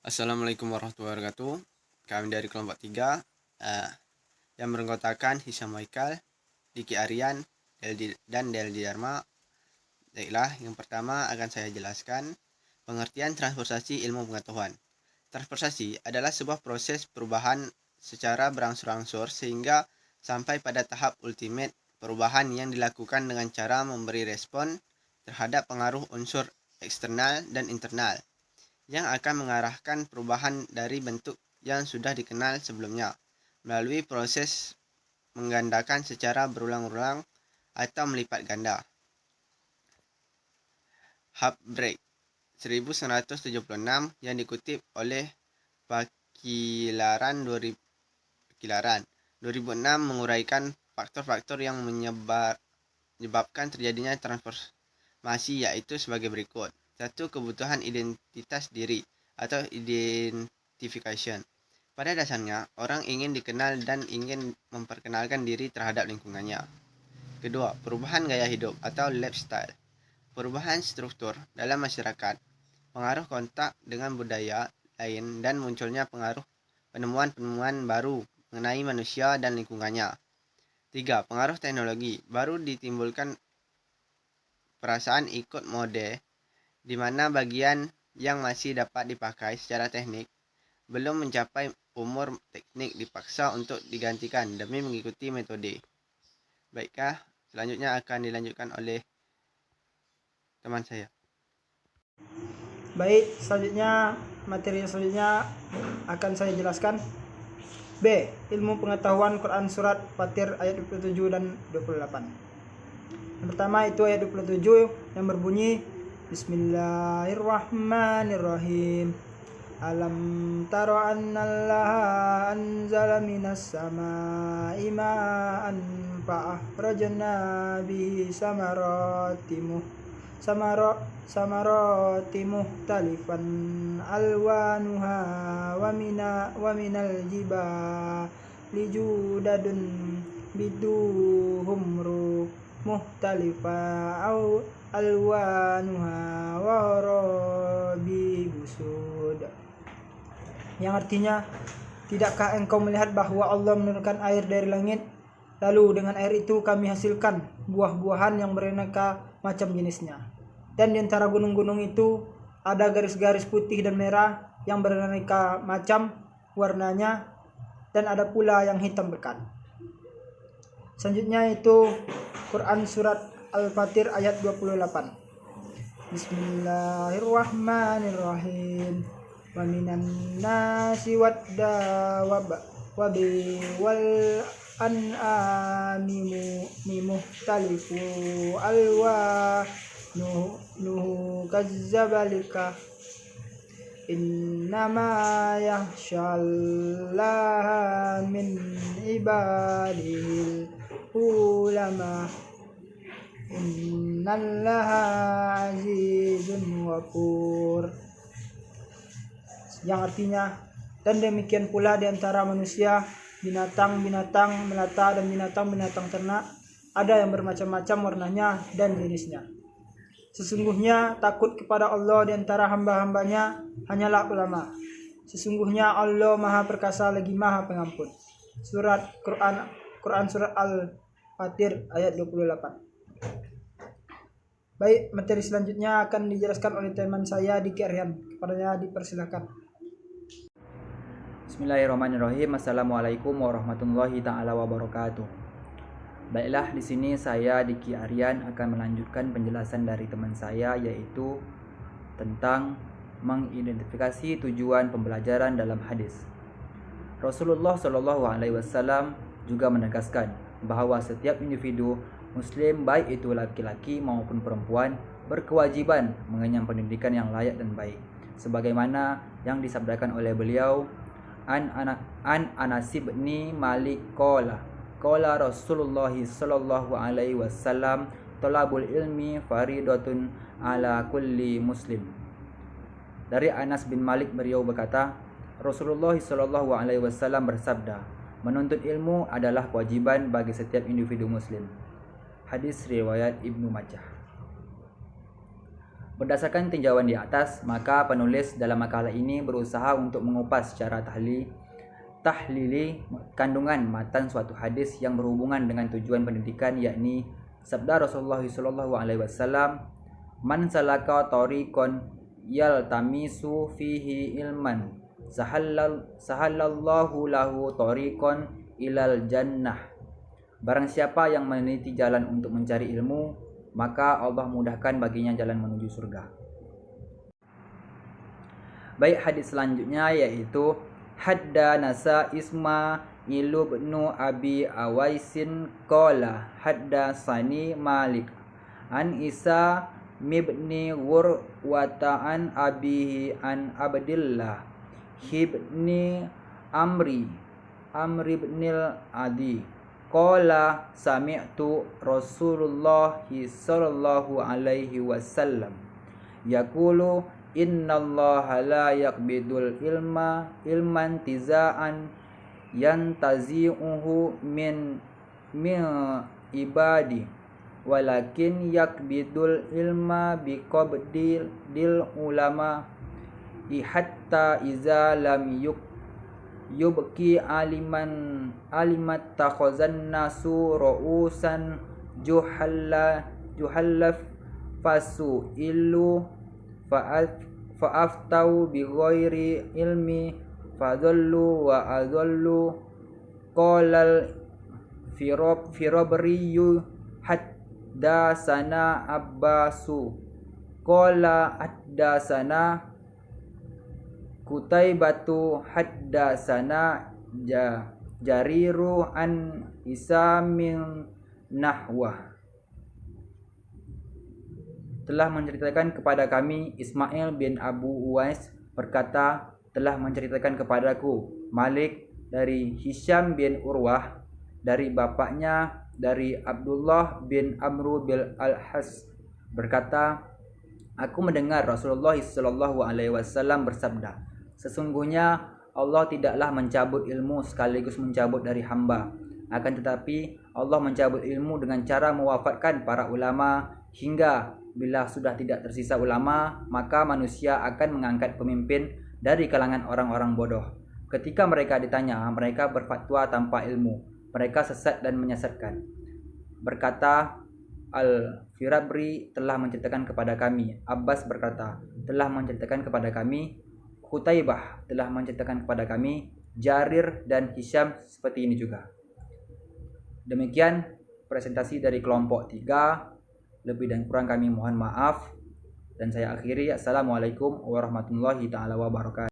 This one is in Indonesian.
Assalamualaikum warahmatullahi wabarakatuh. Kami dari kelompok 3 yang beranggotakan Hisham Waikal, Diki Aryan, dan Deldi Dharma. Baiklah, yang pertama akan saya jelaskan pengertian transportasi ilmu pengetahuan. Transportasi adalah sebuah proses perubahan secara berangsur-angsur sehingga sampai pada tahap ultimate perubahan yang dilakukan dengan cara memberi respon terhadap pengaruh unsur eksternal dan internal yang akan mengarahkan perubahan dari bentuk yang sudah dikenal sebelumnya melalui proses menggandakan secara berulang-ulang atau melipat ganda. Hubbrake 1976 yang dikutip oleh Pakilaran 2006 menguraikan faktor-faktor yang menyebabkan terjadinya transformasi, yaitu sebagai berikut. 1. Kebutuhan identitas diri atau identification. Pada dasarnya, orang ingin dikenal dan ingin memperkenalkan diri terhadap lingkungannya. Kedua, perubahan gaya hidup atau lifestyle. Perubahan struktur dalam masyarakat, pengaruh kontak dengan budaya lain, dan munculnya pengaruh penemuan-penemuan baru mengenai manusia dan lingkungannya. 3. Pengaruh teknologi. Baru ditimbulkan perasaan ikut mode, di mana bagian yang masih dapat dipakai secara teknik belum mencapai umur teknik dipaksa untuk digantikan demi mengikuti metode. Baiklah, selanjutnya akan dilanjutkan oleh teman saya. Baik, materi selanjutnya akan saya jelaskan. B. Ilmu pengetahuan Quran Surat Fatir ayat 27 dan 28. Yang pertama itu ayat 27 yang berbunyi Bismillahirrahmanirrahim. Alam taro annallaha anzala minas samaa'i ma'an fa'akhrajna bihi samarati muhtalifan alwanuha wa minal jibali judadun biduhumru muhtalifa alwanuha wa rabi busud, yang artinya, tidakkah engkau melihat bahwa Allah menurunkan air dari langit, lalu dengan air itu kami hasilkan buah-buahan yang beraneka macam jenisnya, dan di antara gunung-gunung itu ada garis-garis putih dan merah yang beraneka macam warnanya, dan ada pula yang hitam pekat. Selanjutnya itu Quran Surat Al-Fatir ayat 28. Bismillahirrahmanirrahim. Wa minan nasi wabi wal an'ami muhtalifu alwanuhu kazzabalika innama yahshallaha min ibadihil ulama innallaha azizun ghafur, yang artinya, dan demikian pula di antara manusia, binatang-binatang melata dan binatang-binatang ternak, ada yang bermacam-macam warnanya dan jenisnya. Sesungguhnya takut kepada Allah di antara hamba-hambanya hanyalah ulama. Sesungguhnya Allah Maha Perkasa lagi Maha Pengampun. Quran Surat Al-Fatir ayat 28. Baik, materi selanjutnya akan dijelaskan oleh teman saya Diki Aryan. Kepadanya dipersilakan. Bismillahirrahmanirrahim. Assalamualaikum warahmatullahi taala wabarakatuh. Baiklah, di sini saya Diki Aryan akan melanjutkan penjelasan dari teman saya, yaitu tentang mengidentifikasi tujuan pembelajaran dalam hadis. Rasulullah Shallallahu Alaihi Wasallam juga menegaskan bahwa setiap individu Muslim, baik itu laki-laki maupun perempuan, berkewajiban mengenyam pendidikan yang layak dan baik, sebagaimana yang disabdakan oleh beliau, An Anas bin Malik qala Rasulullah sallallahu alaihi wasallam talabul ilmi faridatun ala kulli muslim. Dari Anas bin Malik, beliau berkata, Rasulullah sallallahu alaihi wasallam bersabda, menuntut ilmu adalah kewajiban bagi setiap individu muslim. Hadis riwayat Ibnu Majah. Berdasarkan tinjauan di atas, maka penulis dalam makalah ini berusaha untuk mengupas secara tahlili kandungan matan suatu hadis yang berhubungan dengan tujuan pendidikan, yakni sabda Rasulullah SAW, "Man salaka tariqan yaltamisu fihi ilman, sahallallahu lahu tariqan ilal jannah." Barang siapa yang meneliti jalan untuk mencari ilmu, maka Allah mudahkan baginya jalan menuju surga. Baik, hadis selanjutnya yaitu haddanasa Ismailu bin Abi Awaisin qala haddasani Malik an Isa mibni Ghurwata an abihi an Abdillah hibni Amri ibnil Adi qala sami'tu Rasulullah sallallahu alaihi wasallam yaqulu innallaha la yaqbidul ilman tizaan yantazi'uhu min ibadi walakin yaqbidul ilma biqabdil ulama hatta iza lam yubki alimat takhazan nasu ru'usan juhallaf fasu illu fa'aftau bi ghairi ilmi fadhallu wa adhallu qala Firabriyu haddasana Abbasu qala haddasana Kutaibatu haddasana Jariru an Isamin nahwah. Telah menceritakan kepada kami Ismail bin Abu Uwais berkata, telah menceritakan kepadaku Malik dari Hisham bin Urwah dari bapaknya dari Abdullah bin Amru bin Al-Has berkata, aku mendengar Rasulullah SAW bersabda, sesungguhnya Allah tidaklah mencabut ilmu sekaligus mencabut dari hamba. Akan tetapi Allah mencabut ilmu dengan cara mewafatkan para ulama, hingga bila sudah tidak tersisa ulama, maka manusia akan mengangkat pemimpin dari kalangan orang-orang bodoh. Ketika mereka ditanya, mereka berfatwa tanpa ilmu. Mereka sesat dan menyesatkan. Berkata Al-Firabri telah menceritakan kepada kami. Abbas berkata, telah menceritakan kepada kami. Qutaibah telah menceritakan kepada kami. Jarir dan Hisham seperti ini juga. Demikian presentasi dari kelompok 3. Lebih dan kurang kami mohon maaf. Dan saya akhiri. Assalamualaikum warahmatullahi wabarakatuh.